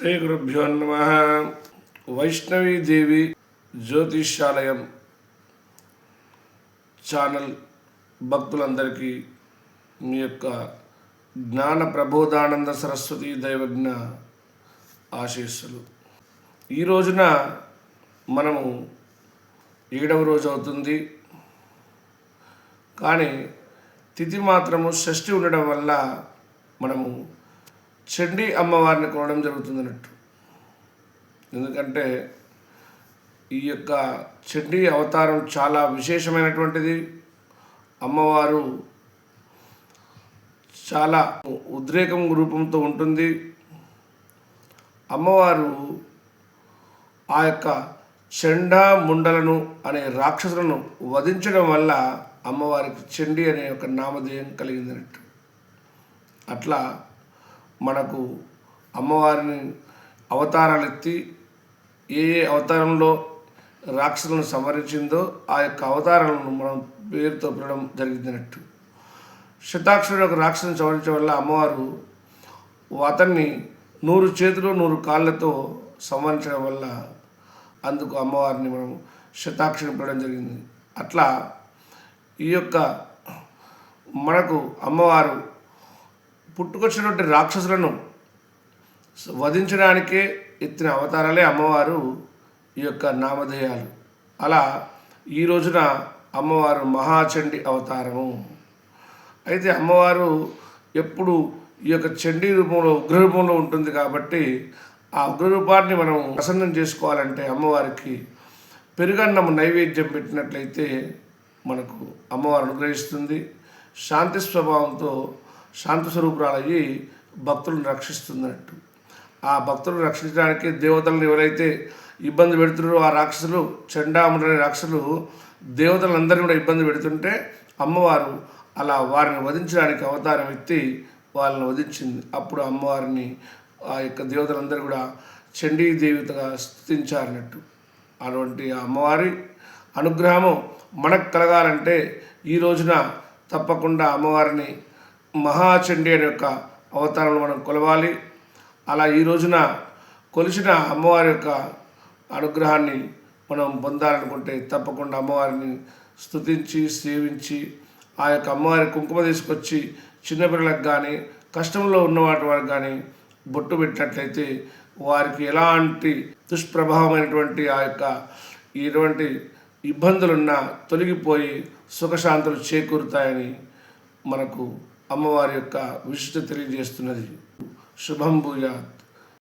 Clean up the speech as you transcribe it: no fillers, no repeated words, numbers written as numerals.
శ్రీ గురుభ్యో నమః. వైష్ణవీదేవి జ్యోతిష్యాలయం ఛానల్ భక్తులందరికీ మీ యొక్క జ్ఞాన ప్రబోధానంద సరస్వతి దైవజ్ఞ ఆశీస్సులు. ఈ రోజున మనము 7వ రోజు అవుతుంది, కానీ తిథి మాత్రము షష్ఠి ఉండడం వల్ల మనము చండీ అమ్మవారిని కొనడం జరుగుతుంది అన్నట్టు. ఎందుకంటే ఈ యొక్క చండీ అవతారం చాలా విశేషమైనటువంటిది. అమ్మవారు చాలా ఉద్రేకం రూపంతో ఉంటుంది. అమ్మవారు ఆ యొక్క చండా ముండలను అనే రాక్షసులను వధించడం వల్ల అమ్మవారికి చండీ అనే ఒక నామధేయం కలిగిందన్నట్టు. అట్లా మనకు అమ్మవారిని అవతారాలు ఎత్తి ఏ అవతారంలో రాక్షసులను సంహరించిందో ఆ యొక్క అవతారాలను మనం పేరుతో పిలవడం జరిగిందన్నట్టు. శతాక్షుడు ఒక రాక్షసుని సంహరించడం వల్ల అమ్మవారు అతన్ని 100 చేతులు 100 కాళ్ళతో సంహరించడం వల్ల అందుకు అమ్మవారిని మనం శతాక్షుని పిలవడం జరిగింది. అట్లా ఈ యొక్క మనకు అమ్మవారు పుట్టుకొచ్చినటువంటి రాక్షసులను వధించడానికే ఎత్తిన అవతారాలే అమ్మవారు ఈ యొక్క నామధేయాలు. అలా ఈ రోజున అమ్మవారు మహాచండీ అవతారము. అయితే అమ్మవారు ఎప్పుడు ఈ యొక్క చండీ రూపంలో ఉగ్రరూపంలో ఉంటుంది కాబట్టి ఆ ఉగ్రరూపాన్ని మనం ప్రసన్నం చేసుకోవాలంటే అమ్మవారికి పెరుగన్నం నైవేద్యం పెట్టినట్లయితే మనకు అమ్మవారు అనుగ్రహిస్తుంది. శాంతి స్వభావంతో శాంత స్వరూపురాలయ్యి భక్తులను రక్షిస్తున్నట్టు. ఆ భక్తులను రక్షించడానికి దేవతలను ఎవరైతే ఇబ్బంది పెడుతున్నారో ఆ రాక్షసులు చండాముండనే రాక్షసులు దేవతలందరినీ కూడా ఇబ్బంది పెడుతుంటే అమ్మవారు అలా వారిని వధించడానికి అవతారం ఎత్తి వాళ్ళని వధించింది. అప్పుడు అమ్మవారిని ఆ యొక్క దేవతలందరూ కూడా చండీ దేవతగా స్తుతించారన్నట్టు. అటువంటి అమ్మవారి అనుగ్రహము మనకు కలగాలంటే ఈ రోజున తప్పకుండా అమ్మవారిని మహాచండీ అనే యొక్క అవతారంలో మనం కొలవాలి. అలా ఈ రోజున కొలిచిన అమ్మవారి యొక్క అనుగ్రహాన్ని మనం పొందాలనుకుంటే తప్పకుండా అమ్మవారిని స్తుతించి సేవించి ఆ యొక్క అమ్మవారి కుంకుమ తీసుకొచ్చి చిన్నపిల్లలకు కానీ కష్టంలో ఉన్నవాటి వారికి కానీ బొట్టు పెట్టినట్లయితే వారికి ఎలాంటి దుష్ప్రభావమైనటువంటి ఆ యొక్క ఇటువంటి ఇబ్బందులున్నా తొలగిపోయి సుఖశాంతులు చేకూరుతాయని మనకు అమ్మవారి యొక్క విశిష్టత తెలియజేస్తున్నది. శుభం భూయాత్.